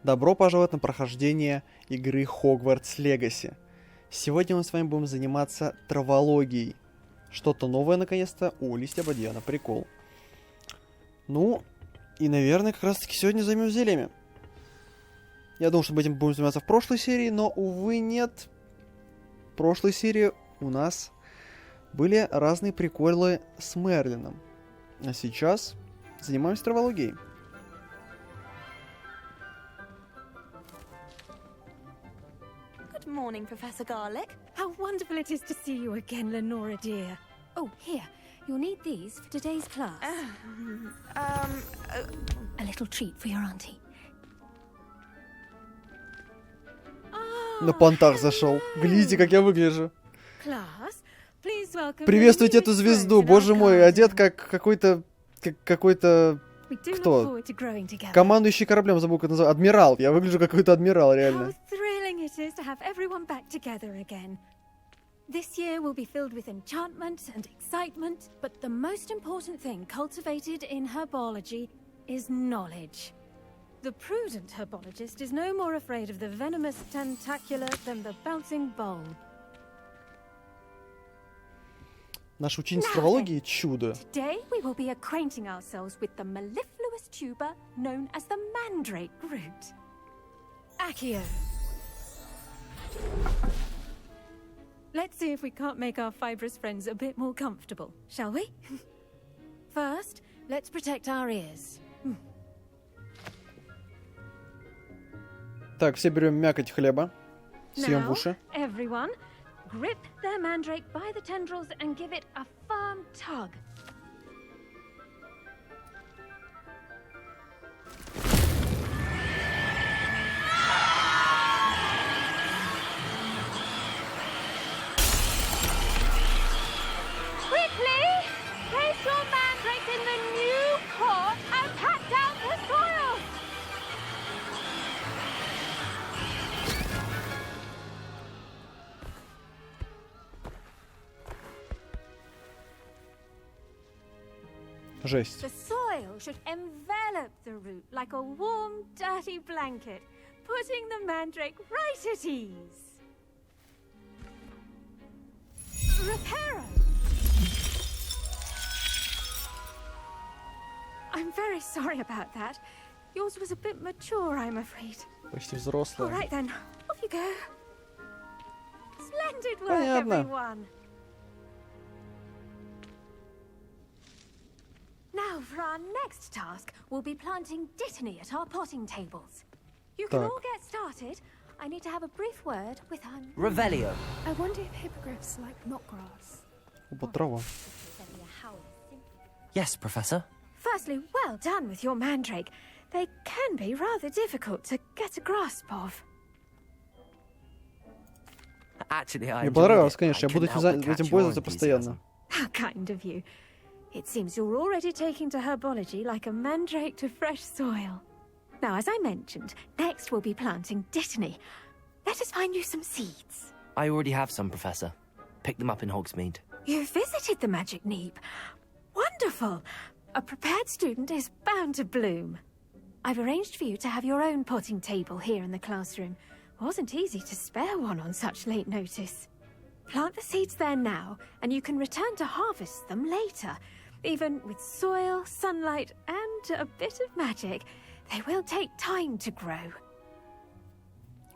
Добро пожаловать на прохождение игры Hogwarts Legacy. Сегодня мы с вами будем заниматься травологией. Что-то новое наконец-то. О, листья бадьяна, прикол. Ну, и, наверное, как раз-таки сегодня займемся зельями. Я думал, что мы этим будем заниматься в прошлой серии, но, увы, нет. В прошлой серии у нас были разные приколы с Мерлином. А сейчас занимаемся травологией. Good morning, Professor Garlick. How wonderful it is to see you again, Lenora dear. Oh, here, you'll need these for today's class. A little treat for your auntie. На понтах зашел. Глядите, как я выгляжу. Class, please welcome. Приветствуйте эту звезду. Боже мой, одет как какой-то... Кто? Командующий кораблем, забыл, как называется. Адмирал. Я выгляжу как какой-то адмирал, реально. It is to have everyone back together again. This year will be filled with enchantment and excitement, but the most important thing cultivated in herbology is knowledge. The prudent herbologist is no more afraid of the venomous tentacular than the bouncing bowl. Наша ученица травологии чудо. Today we will be acquainting ourselves with the mellifluous tuber known as the mandrake root. Accio. Let's see if we can't make our fibrous friends a bit more comfortable, shall we? First, let's protect our ears. Так, все берем мякоть хлеба. Съем в уши. Everyone, grip their mandrake by the tendrils and give it a firm tug. Жесть. The soil should envelop the root like a warm, dirty blanket, putting the mandrake right at ease. Reparo! I'm very sorry about that. Yours was a bit mature, I'm afraid. Почти взрослая. All right then, off you go. Splendid work, everyone. Now, for our next task, we'll be planting dittany at our potting tables. You can all get started. I need to have a brief word with our... Revelio. I wonder if hippogriffs like knotgrass. Опа, трава. Yes, Professor. Firstly, well done with your mandrake. They can be rather difficult to get a grasp of. Actually, I Мне понравилось, конечно. Я буду этим пользоваться постоянно. How kind of you. It seems you're already taking to herbology like a mandrake to fresh soil. Now, as I mentioned, next we'll be planting dittany. Let us find you some seeds. I already have some, Professor. Picked them up in Hogsmeade. You visited the Magic Neep. Wonderful. A prepared student is bound to bloom. I've arranged for you to have your own potting table here in the classroom. Wasn't easy to spare one on such late notice. Plant the seeds there now, and you can return to harvest them later. Even with soil, sunlight, and a bit of magic, they will take time to grow.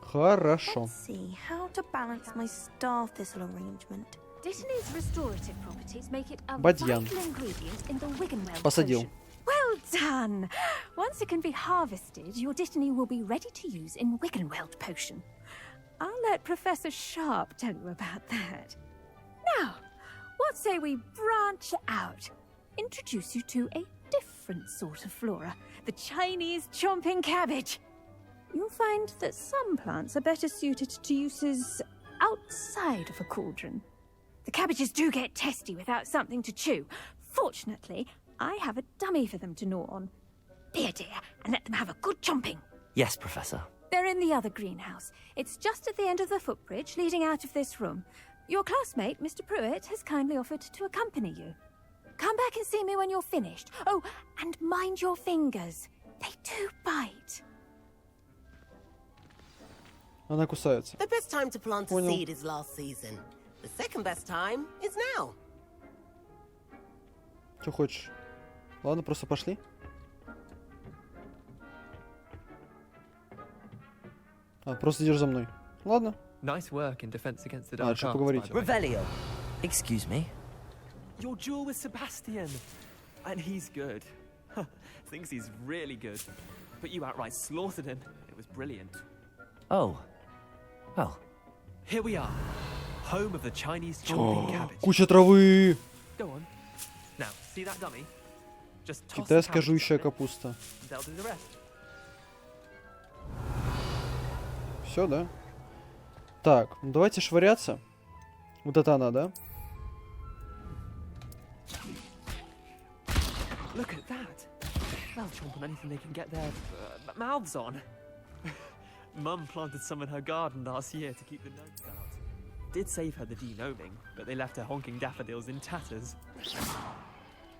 Хорошо. Let's see how to balance my star thistle arrangement. Dittany's restorative properties make it a Бадьян. vital ingredient in the Wiggenweld Посадил. potion. Well done! Once it can be harvested, your dittany will be ready to use in Wiggenweld potion. I'll let Professor Sharp tell you about that. Now, what say we branch out? Introduce you to a different sort of flora, the Chinese chomping cabbage. You'll find that some plants are better suited to uses outside of a cauldron. The cabbages do get testy without something to chew. Fortunately, I have a dummy for them to gnaw on. Here, dear, and let them have a good chomping. Yes, Professor. They're in the other greenhouse. It's just at the end of the footbridge leading out of this room. Your classmate, Mr. Pruitt, has kindly offered to accompany you. Come back and see me when you're finished. Oh, and mind your fingers. They do bite. Она кусается. The best time to plant a Понял. seed is last season. The second best time is now. Что хочешь? Ладно, просто пошли. Просто идешь за мной. Ладно. Nice work in defense against the А, dark что arts, поговорить? by the way. Revelio. Excuse me. Your duel with Sebastian. And he's good. Thinks he's really good. But you outright slaughtered him. It was brilliant. Oh. Well, Here we are. Home of the Chinese chomping cabbage. Куча травы. Go on. Now, see that dummy? Just toss the Китайская cabbage жующая on it, капуста. and they'll do the rest. Все, да? Так, ну давайте швыряться. Вот это она, да? Look at that. They'll chomp on anything they can get their mouths on. Mum planted some in her garden last year to keep the gnomes out. Did save her the de-gnoming, but they left her honking daffodils in tatters.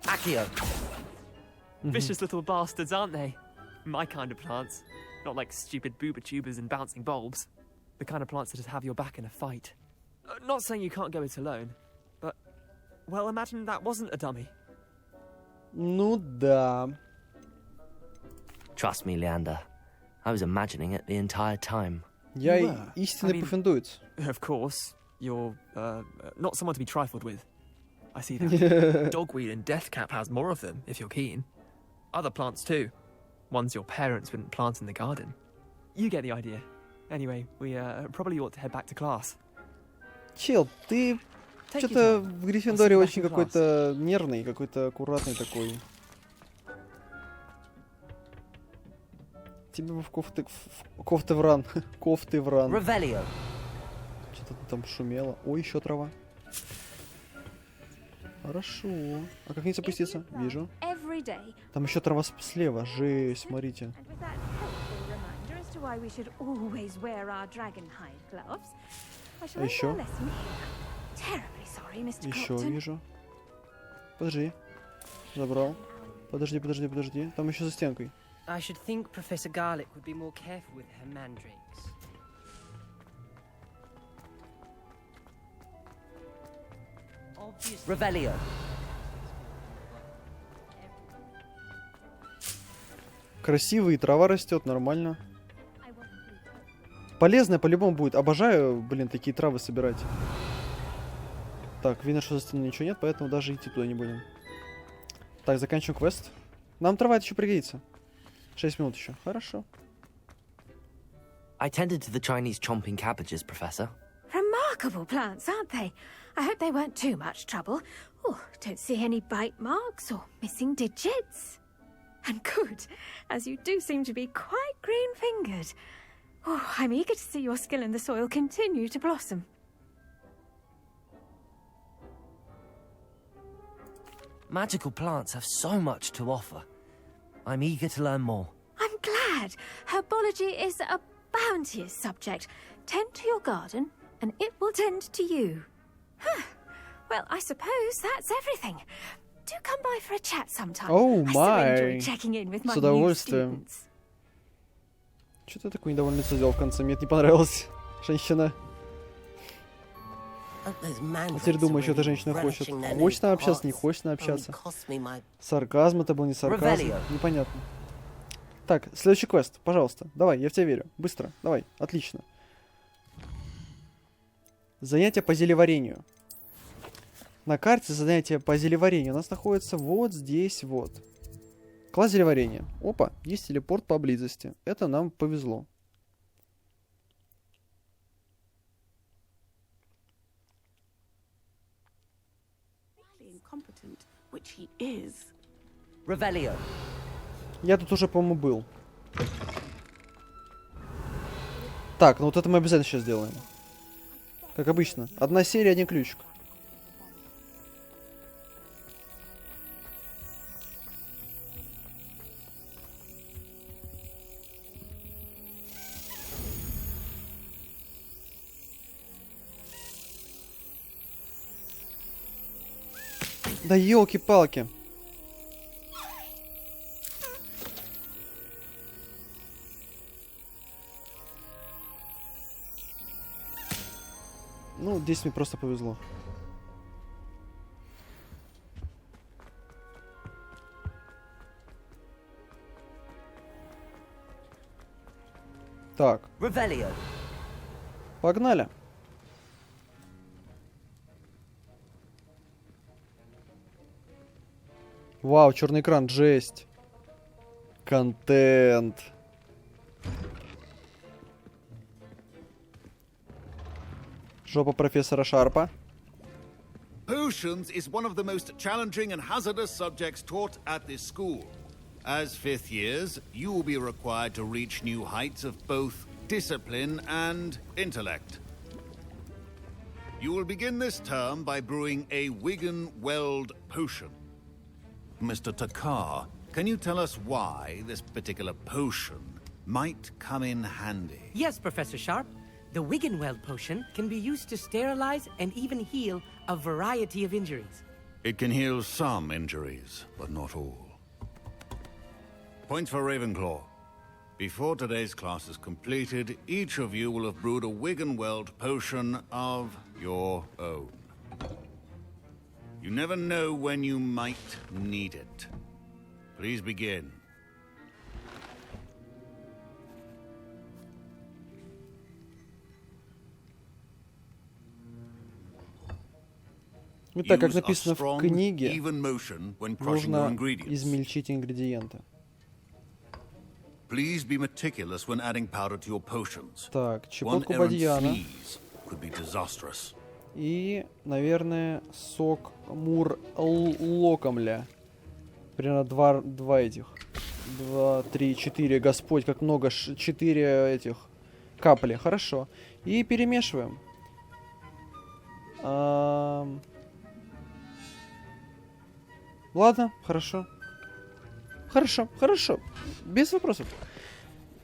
Accio. Vicious little bastards, aren't they? My kind of plants. Not like stupid booba tubers and bouncing bulbs. The kind of plants that just have your back in a fight. Not saying you can't go it alone, but... Well, imagine that wasn't a dummy. Ну да. Trust me, Leander. I was imagining it the entire time. Я You were. истинный I mean- пуффендуец. Of course, you're, not someone to be trifled with. I see that. Dogweed and deathcap has more of them, if you're keen. Other plants too. Ones your parents wouldn't plant in the garden. You get the idea. Anyway, we probably ought to head back to class. Чел, ты Take your что-то time. в Гриффиндоре I'll see you очень back in какой-то нервный, какой-то аккуратный такой. Тебе бы в кофты в ран. Кофты в ран. Revelio. Что-то там шумело. Ой, еще трава. Хорошо. А как не запуститься? Вижу. Every day. Там еще трава слева. Жесть, смотрите. And with that helpful reminder as to why we should always wear our dragon hide gloves, I shall end Еще? our lesson here. Terribly sorry, Mr. Еще Clopton. вижу. Подожди. Забрал. Подожди. Там еще за стенкой. I should think Professor Garlick would be more careful with her mandrakes. Obviously. Revelio. Красивый, трава растет, нормально. I want you. Полезно по-любому будет. Обожаю, блин, такие травы собирать. Так, видно, что за стеной ничего нет, поэтому даже идти туда не будем. Так, заканчиваем квест. Нам трава еще пригодится. 6 минут еще. Хорошо. I tended to the Chinese chomping cabbages, Professor. Remarkable plants, aren't they? I hope they weren't too much trouble. Oh, don't see any bite marks or missing digits. And good, as you do seem to be quite green-fingered. Oh, I'm eager to see your skill in the soil continue to blossom. Magical plants have so much to offer. I'm eager to learn more. I'm glad. Herbology is a bounteous subject. Tend to your garden, and it will tend to you. Huh. Well, I suppose that's everything. Do come by for a chat sometime. Oh I so my. enjoy checking in with my С new удовольствием. students. Что ты такое недовольное лицо сделал в конце? Мне это не понравилось. Женщина. А теперь думаю, что эта женщина хочет. Хочет она общаться, не хочет она общаться. Сарказм это был, не сарказм. Revelio. Непонятно. Так, следующий квест, пожалуйста. Давай, я в тебя верю. Быстро, давай, отлично. Занятие по зельеварению. На карте занятие по зельеварению у нас находится вот здесь вот. Класс зельеварения. Опа, есть телепорт поблизости. Это нам повезло. Incompetent, which he is. Revelio. Я тут уже, по-моему, был. Так, ну вот это мы обязательно сейчас сделаем. Как обычно. Одна серия, один ключик. Да елки-палки. Ну, здесь мне просто повезло. Так, Revelio. погнали. Вау, черный экран, жесть. Контент. Жопа профессора Шарпа. Potions is one of the most challenging and hazardous subjects taught at this school. As fifth years, you will be required to reach new heights of both discipline and intellect. You will begin this term by brewing a Wigan-Weld potion. Mr. Takar, can you tell us why this particular potion might come in handy? Yes, Professor Sharp. The Wiggenweld potion can be used to sterilize and even heal a variety of injuries. It can heal some injuries, but not all. Points for Ravenclaw. Before today's class is completed, each of you will have brewed a Wiggenweld potion of your own. You never know when you might need it. Please begin. Итак, как Use a написано в strong, книге, even motion when crushing your нужно ingredients. измельчить ингредиенты. Please be meticulous when adding powder to your potions. Так, One щепотку errant бадьяна. sneeze could be disastrous. И, наверное, сок локомля. Примерно два этих. 2, 3, 4. Господь, как много. 4 этих капли. Хорошо. И перемешиваем. Ладно, хорошо. Хорошо. Без вопросов.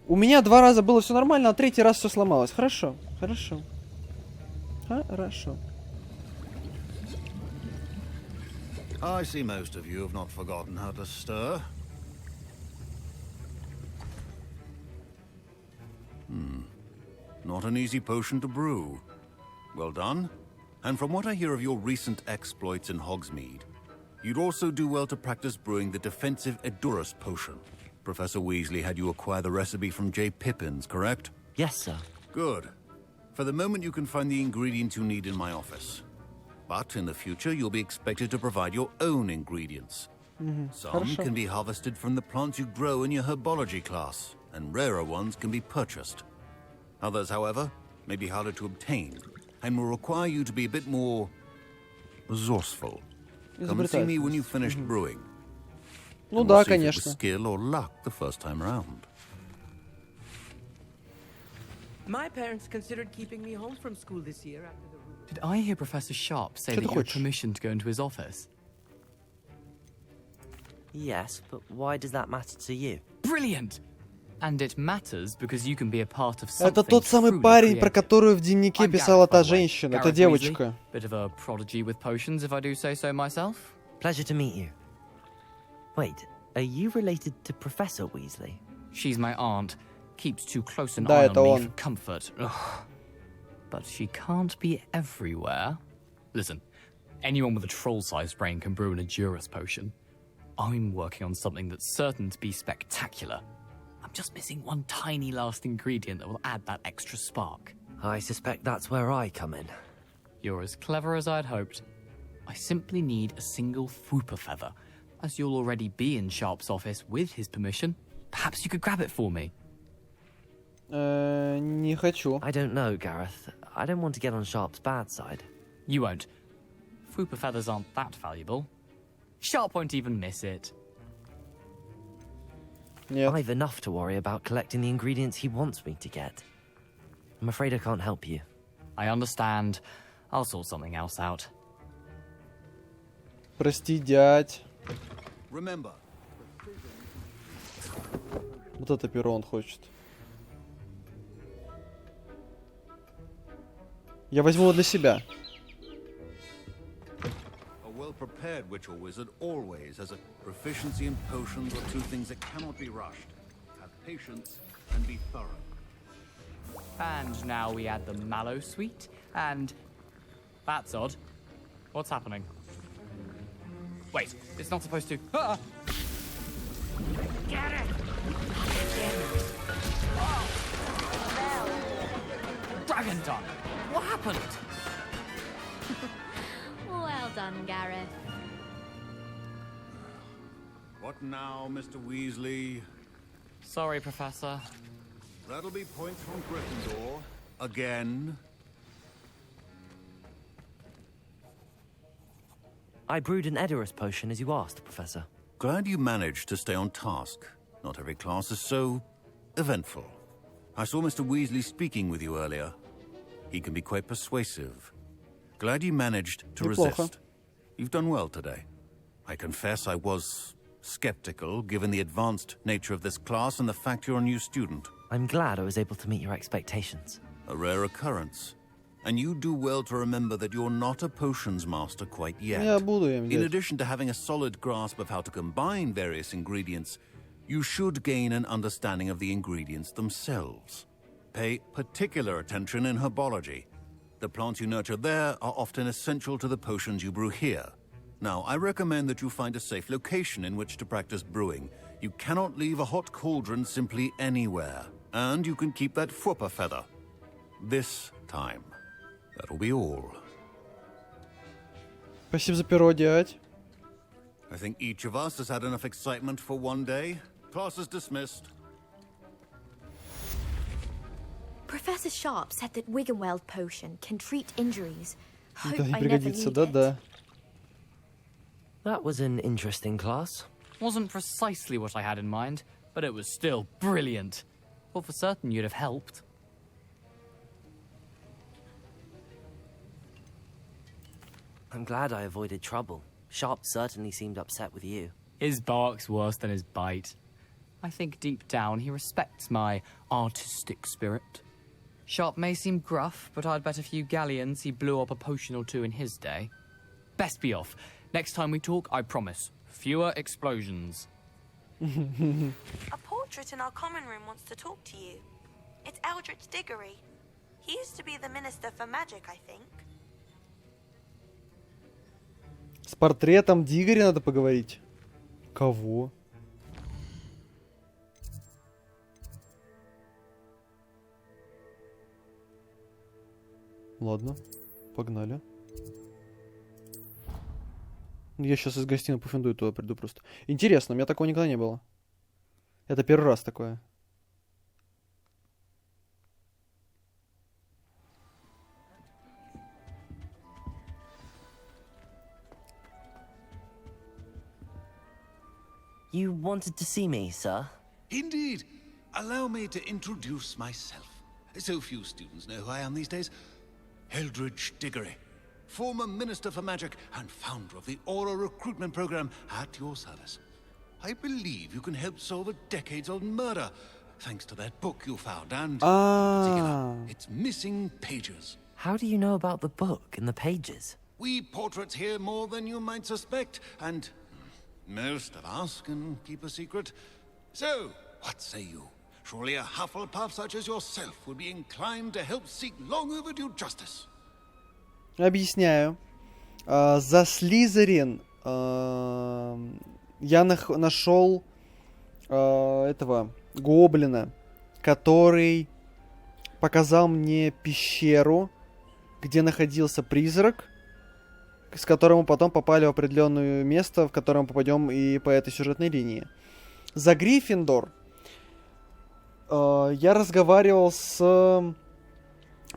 У меня 2 раза было все нормально, а 3-й раз все сломалось. Хорошо. I see most of you have not forgotten how to stir. Not an easy potion to brew. Well done. And from what I hear of your recent exploits in Hogsmeade, you'd also do well to practice brewing the defensive Edurus potion. Professor Weasley had you acquire the recipe from J. Pippins, correct? Yes, sir. Good. For the moment, you can find the ingredients you need in my office. But in the future, you'll be expected to provide your own ingredients. Some Хорошо. can be harvested from the plants you grow in your herbology class, and rarer ones can be purchased. Others, however, may be harder to obtain, and will require you to be a bit more resourceful. Come and see me when you've finished brewing. Ну And да, we'll see if it was конечно. skill or luck the first time round. My parents considered keeping me home from school this year after the rule. Did I hear Professor Sharp say Что that ты you had хочешь? permission to go into his office? Yes, but why does that matter to you? Brilliant! And it matters because you can be a part of something Это тот самый truly парень, про creative. которую в дневнике I'm писала Gareth, by та the way. женщина, та Gareth девочка. Weasley, bit of a prodigy with potions, if I do say so myself. Pleasure to meet you. Wait, are you related to Professor Weasley? She's my aunt. Keeps too close an Да, eye это on me он. for comfort. Ugh. But she can't be everywhere. Listen, anyone with a troll-sized brain can brew an Edurus potion. I'm working on something that's certain to be spectacular. I'm just missing one tiny last ingredient that will add that extra spark. I suspect that's where I come in. You're as clever as I'd hoped. I simply need a single Fwooper feather. As you'll already be in Sharp's office with his permission, perhaps you could grab it for me. Не хочу. I don't know, Gareth. I don't want to get on Sharp's bad side. You won't. Fwooper feathers aren't that valuable. Sharp won't even miss it. Нет. I've enough to worry about collecting the ingredients he wants me to get. I'm afraid I can't help you. I understand. I'll sort something else out. Прости, дядь. Remember, Вот это перо он хочет. Я возьму его для себя. a well-prepared witch or wizard always has a proficiency in potions or two things that cannot be rushed. Have patience and be thorough. And now we add the mallow sweet and That's odd. What's happening? Wait, it's not supposed to... Ah! Get it! Dragon tongue! What happened? Well done, Gareth. What now, Mr. Weasley? Sorry, Professor. That'll be points from Gryffindor. Again. I brewed an Edorus potion as you asked, Professor. Glad you managed to stay on task. Not every class is so eventful. I saw Mr. Weasley speaking with you earlier. He can be quite persuasive. Glad you managed to resist. You've done well today. I confess I was skeptical, given the advanced nature of this class and the fact you're a new student. I'm glad I was able to meet your expectations. A rare occurrence. And you do well to remember that you're not a potions master quite yet. In addition to having a solid grasp of how to combine various ingredients, you should gain an understanding of the ingredients themselves. Pay particular attention in herbology. The plants you nurture there are often essential to the potions you brew here. Now, I recommend that you find a safe location in which to practice brewing. You cannot leave a hot cauldron simply anywhere. And you can keep that Fwooper feather. This time. That'll be all. Спасибо за перо, дядь. I think each of us has had enough excitement for one day. Class is dismissed. Professor Sharp said that Wiggenweld potion can treat injuries. Hope Это не I never пригодится, need да-да. it. That was an interesting class. Wasn't precisely what I had in mind, but it was still brilliant. Well, for certain you'd have helped. I'm glad I avoided trouble. Sharp certainly seemed upset with you. His bark's worse than his bite. I think deep down he respects my artistic spirit. Sharp may seem gruff, but I'd bet a few galleons he blew up a potion or two in his day. Best be off. Next time we talk, I promise, fewer explosions. A portrait in our common room wants to talk to you. It's Eldritch Diggory. He used to be the Minister for Magic, I think. С портретом Дигори надо поговорить. Кого? Ладно, погнали. Я сейчас из гостиной Пуффендуй туда приду просто. Интересно, у меня такого никогда не было. Это первый раз такое. You wanted to see me, sir? Indeed. Allow me to introduce myself. So few students know who I am these days. Eldritch Diggory, former Minister for Magic and founder of the Aura recruitment program at your service. I believe you can help solve a decades-old murder, thanks to that book you found and, in particular, its missing pages. How do you know about the book and the pages? We portraits hear more than you might suspect, and most of us can keep a secret. So, what say you? Surely a Hufflepuff such as yourself would be inclined to help seek long overdue justice. Объясняю. За Слизерин я нашел этого гоблина, который показал мне пещеру, где находился призрак, с которым мы потом попали в определенное место, в которое мы попадем и по этой сюжетной линии. За Гриффиндор я разговаривал с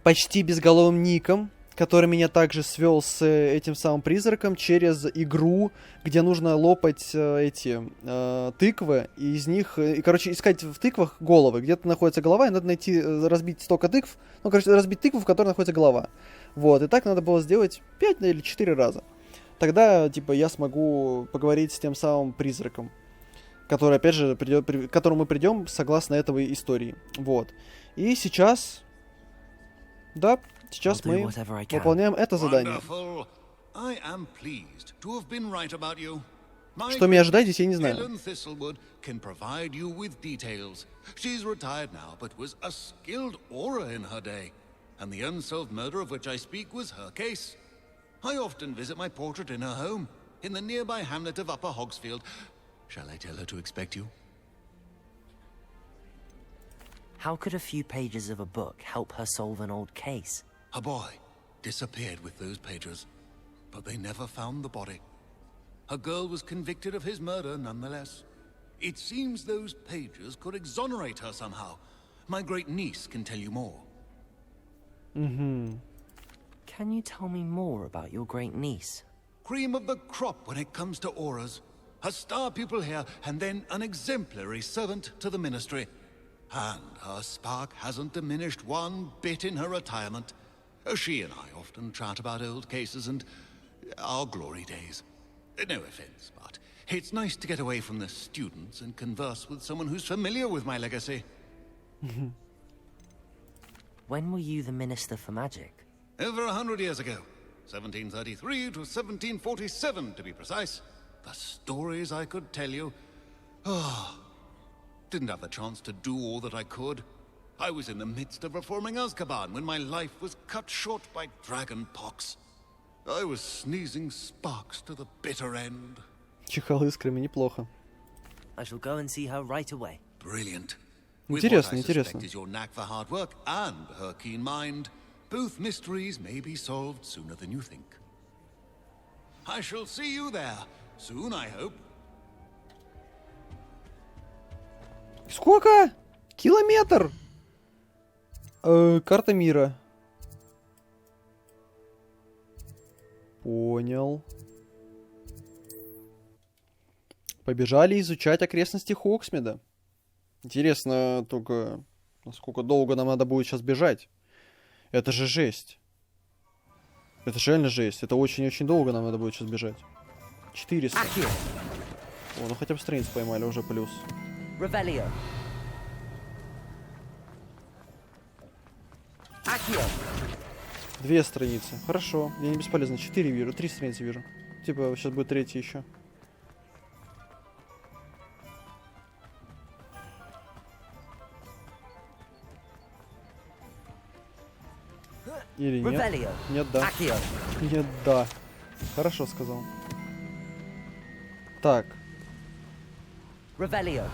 почти безголовым Ником, который меня также свел с этим самым призраком через игру, где нужно лопать эти тыквы, и из них, и, короче, искать в тыквах головы. Где-то находится голова, и надо найти, разбить столько тыкв, ну, короче, разбить тыкву, в которой находится голова. Вот, и так надо было сделать 5 или 4 раза. Тогда, типа, я смогу поговорить с тем самым призраком, который, опять же, к которому мы придем согласно этой истории. Вот. И сейчас... Да, сейчас мы выполняем это задание. Что меня ожидает здесь, я не знаю. I often visit my portrait in her home, in the nearby hamlet of Upper Hogsfield. Shall I tell her to expect you? How could a few pages of a book help her solve an old case? A boy disappeared with those pages, but they never found the body. A girl was convicted of his murder nonetheless. It seems those pages could exonerate her somehow. My great niece can tell you more. Can you tell me more about your great niece? Cream of the crop when it comes to auras. A star pupil here, and then an exemplary servant to the ministry. And her spark hasn't diminished one bit in her retirement. She and I often chat about old cases and our glory days. No offense, but it's nice to get away from the students and converse with someone who's familiar with my legacy. When were you the Minister for Magic? Over 100 years ago. 1733 to 1747, to be precise. The stories I could tell you. Didn't have the chance to do all that I could. I was in the midst of reforming Azkaban when my life was cut short by dragon pox. I was sneezing sparks to the bitter end. Чихал искрами, неплохо. I shall go and see her right away. Brilliant. With Интересно, what I интересно. suspect is your knack for hard work and her keen mind, both mysteries may be solved sooner than you think. I shall see you there soon, I hope. Сколько? Километр! Карта мира. Понял. Побежали изучать окрестности Хоксмеда. Интересно только, насколько долго нам надо будет сейчас бежать. Это же жесть. Это же реально жесть. Это очень-очень долго нам надо будет сейчас бежать. 400. О, ну хотя бы страниц поймали, уже плюс. Revelio. Accio. 2 страницы. Хорошо. Я не бесполезно. 4 вижу. 3 страницы вижу. Типа сейчас будет 3 еще. Или нет? Revelio. Нет, да. Accio. Нет, да. Хорошо сказал. Так. Revelio.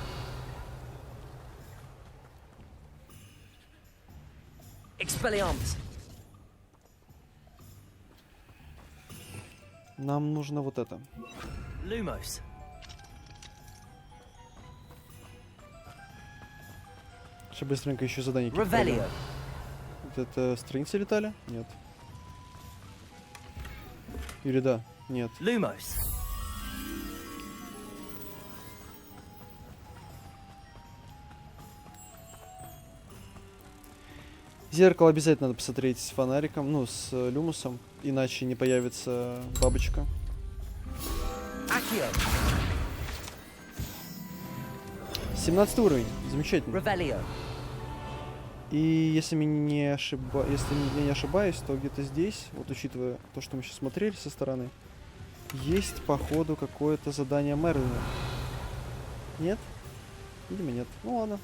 Expelliarmus. Нам нужно вот это. Lumos. Сейчас быстренько еще задание Revelio. Вот это страницы летали? Нет. Или да? Нет. Lumos. Зеркало обязательно надо посмотреть с фонариком, ну, с люмусом, иначе не появится бабочка. Accio. 17 уровень, замечательно. Revelio. И если я не ошибаюсь, то где-то здесь, вот учитывая то, что мы сейчас смотрели со стороны, есть, походу, какое-то задание Мерлина. Нет? Видимо, нет. Ну ладно.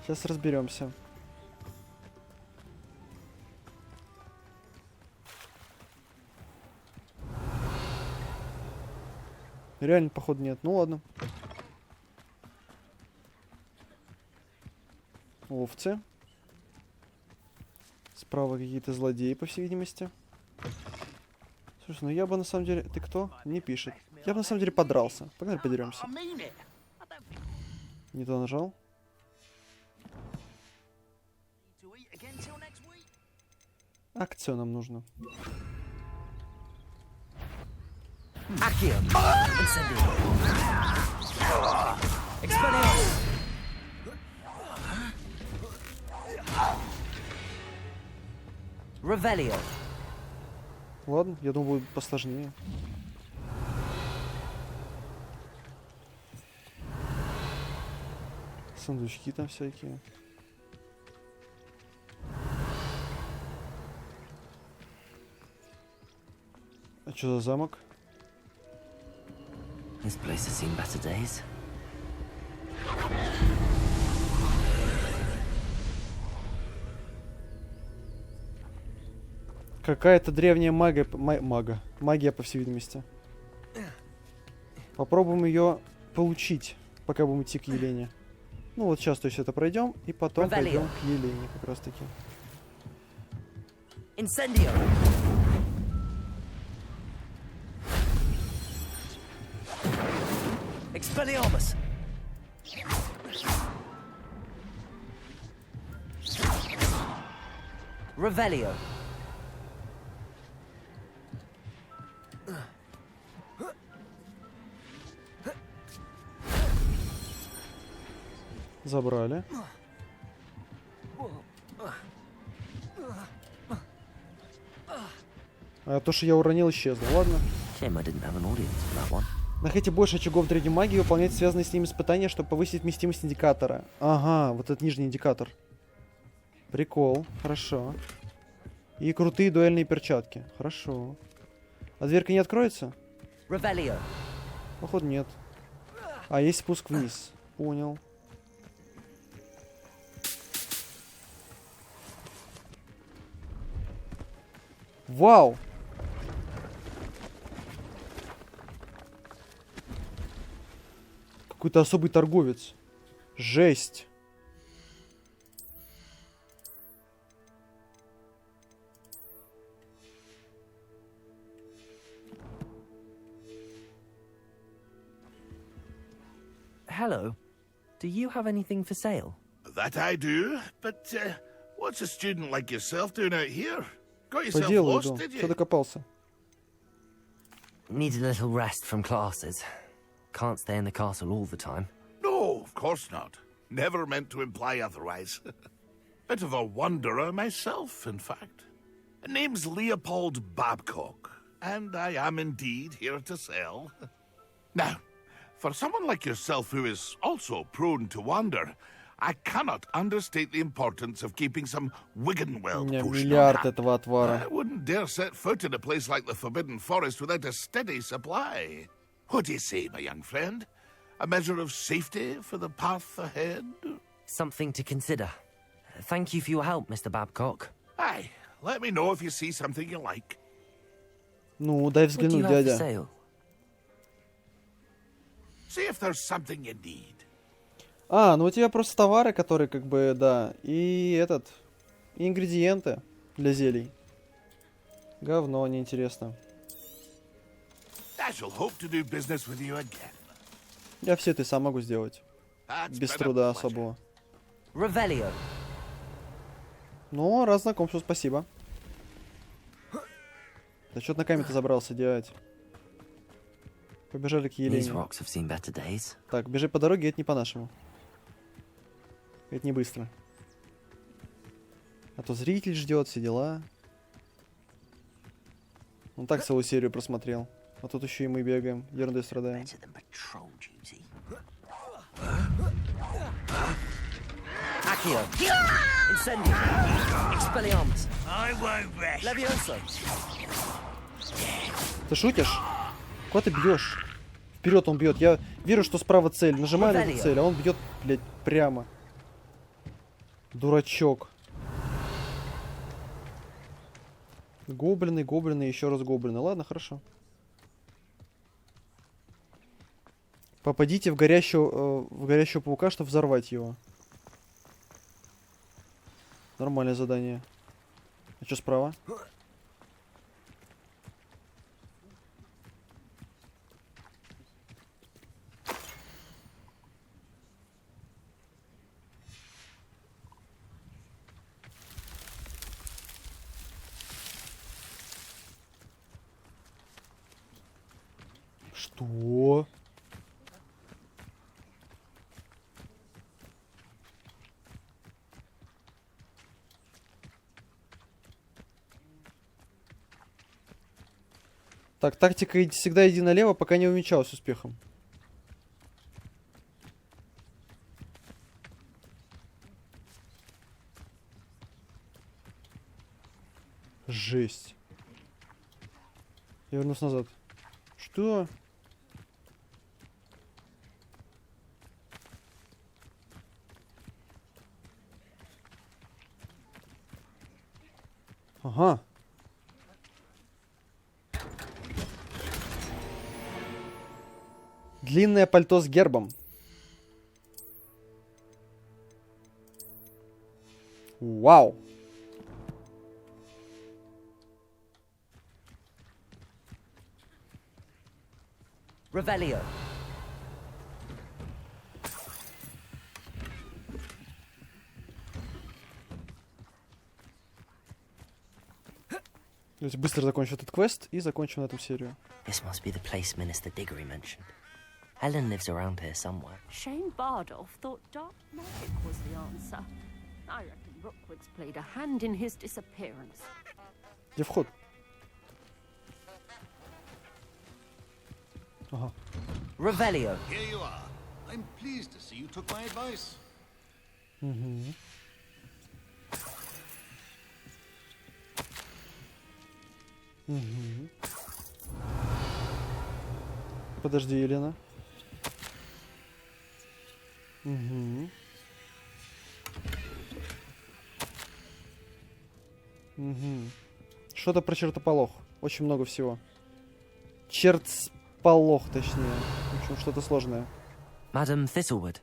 Сейчас разберемся. Реально, походу, нет. Ну ладно. Овцы. Справа какие-то злодеи, по всей видимости. Слушай, ну я бы на самом деле... Ты кто? Не пишет. Я бы на самом деле подрался. Погнали подеремся. Не то нажал. Акцию нам нужно. Accio. Incendio. Expelliarmus. Revelio. Ладно, я думаю, будет посложнее. Сундучки там всякие. А что за замок? This place has seen better days. Какая-то древняя магия, магия, по всей видимости. Попробуем ее получить, пока будем идти к Елене. Ну вот сейчас, то есть это пройдем, и потом пойдем к Елене, как раз таки. Incendio. Expelliarmus. Revelio. Забрали. А то, что я уронил, исчезло. Ладно. Находите больше очагов древней магии и выполняйте связанные с ними испытания, чтобы повысить вместимость индикатора. Ага, вот этот нижний индикатор. Прикол. Хорошо. И крутые дуэльные перчатки. Хорошо. А дверка не откроется? Revelio. Походу нет. А, есть спуск вниз. Понял. Вау! Какой-то особый торговец. Жесть. Hello. Do you have anything for sale? That I do, but what's a student like yourself doing out here? Got По yourself делу lost, иду. did Все you? докопался. Need a little rest from classes. Can't stay in the castle all the time. No, of course not. Never meant to imply otherwise. Bit of a wanderer myself, in fact. Name's Leopold Babcock, and I am indeed here to sell. Now, for someone like yourself who is also prone to wander, I cannot understate the importance of keeping some У Wiggenweld меня potion on миллиард hand. этого отвара. I wouldn't dare set foot in a place like the Forbidden Forest without a steady supply. What do you say, my young friend? A measure of safety for the path ahead? Something to consider. Thank you for your help, Mr. Babcock. Aye, let me know if you see something you like. Ну, дай What do you взглянуть, have for дядя. sale? See if there's something you need. А, ну у тебя просто товары, которые как бы, да, и и ингредиенты для зелий. Говно, неинтересно. I shall hope to do business with you again. Я все это и сам могу сделать. That's Без been a труда pleasure. особого. Revelio. Ну, раз знакомству, спасибо. Да что ты на камень-то забрался, дядь? Побежали к These Елене. rocks have seen better days. Так, бежи по дороге, это не по-нашему. Это не быстро. А то зритель ждет, все дела. Он так целую серию просмотрел. А тут еще и мы бегаем, ерундой страдаем. Better than patrol duty. Accio. Incendio. Expelliarmus. I won't rest. Levioso. Ты шутишь? Куда ты бьешь? Вперед он бьет. Я вижу, что справа цель. Нажимаю на эту цель, а он бьет, блядь, прямо. Дурачок. Гоблины, гоблины, еще раз гоблины. Ладно, хорошо. Попадите в горящего паука, чтобы взорвать его. Нормальное задание. А что справа? Что? Так, тактика всегда иди налево, пока не увенчалась успехом. Жесть. Я вернусь назад. Что? Ага. Длинное пальто с гербом. Вау. Revelio. Давайте быстро закончим этот квест и закончим на этом серию. This must be the place Minister Diggory mentioned. Helen lives around here somewhere. Shane Bardolph thought dark magic was the answer. I reckon Rookwood's played a hand in his disappearance. Где вход? Ага. Revelio. Here you are. I'm pleased to see you took my advice. Угу. Угу. Подожди, Елена. Угу. Угу. Что-то про чертополох. Очень много всего. Чертополох, точнее. В общем, что-то сложное. Madam Thistlewood,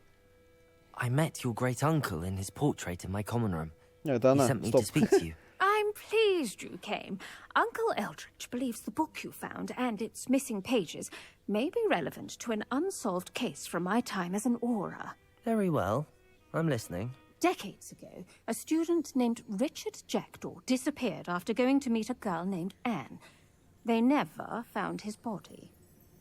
I met your great uncle in his portrait in my common room. Это He она. sent me Стоп. to speak to you. I'm pleased you came. Uncle Eldridge believes the book you found and its missing pages may be relevant to an unsolved case from my time as an aura. Very well. I'm listening. Decades ago, a student named Richard Jackdaw disappeared after going to meet a girl named Anne. They never found his body.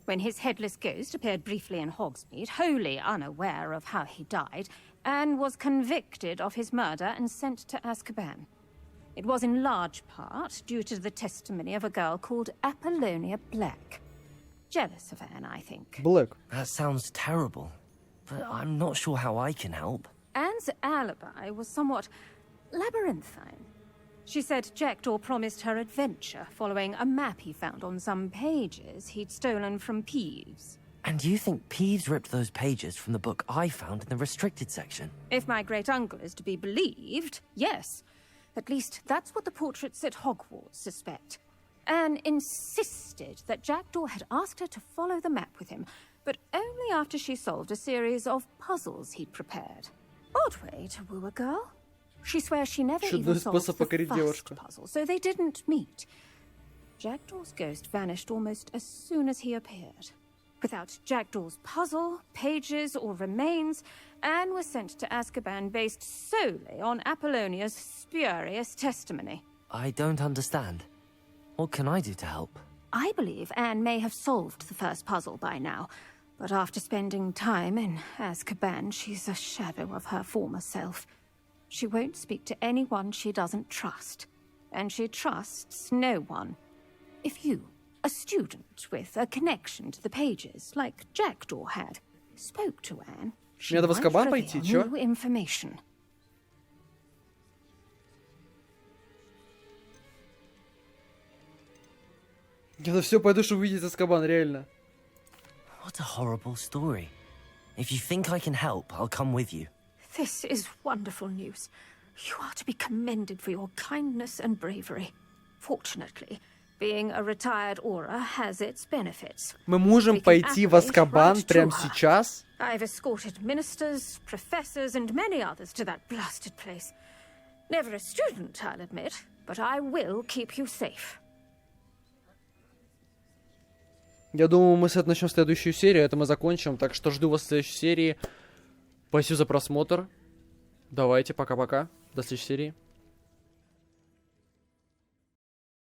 When his headless ghost appeared briefly in Hogsmeade, wholly unaware of how he died, Anne was convicted of his murder and sent to Azkaban. It was in large part due to the testimony of a girl called Apollonia Black. Jealous of Anne, I think. Блэк. That sounds terrible, but I'm not sure how I can help. Anne's alibi was somewhat labyrinthine. She said Jackdaw promised her adventure following a map he found on some pages he'd stolen from Peeves. And you think Peeves ripped those pages from the book I found in the restricted section? If my great-uncle is to be believed, yes. At least that's what the portraits at Hogwarts suspect. Anne insisted that Jackdaw had asked her to follow the map with him, but only after she solved a series of puzzles he'd prepared. Odd way to woo a girl. She swears she never even solved the first puzzle, so they didn't meet. Jackdaw's ghost vanished almost as soon as he appeared. Without Jackdaw's puzzle, pages, or remains, Anne was sent to Azkaban based solely on Apollonia's spurious testimony. I don't understand. What can I do to help? I believe Anne may have solved the first puzzle by now, but after spending time in Azkaban, she's a shadow of her former self. She won't speak to anyone she doesn't trust, and she trusts no one. If you, a student with a connection to the pages, like Jackdaw had, spoke to Anne, she Мне надо в might Азкабан пойти, reveal чё? new information. Я на все пойду, чтобы увидеть Азкабан, реально. What a horrible story. If you think I can help, I'll come with you. This is wonderful news. You are to be commended for your kindness and bravery. Fortunately, being a retired aura has its benefits. Мы можем пойти в Азкабан прямо сейчас? I've escorted ministers, professors, and many others to that blasted place. Never a student, I'll admit, but I will keep you safe. Я думаю, мы с этого начнем следующую серию, это мы закончим. Так что жду вас в следующей серии. Спасибо за просмотр. Давайте, пока-пока. До следующей серии.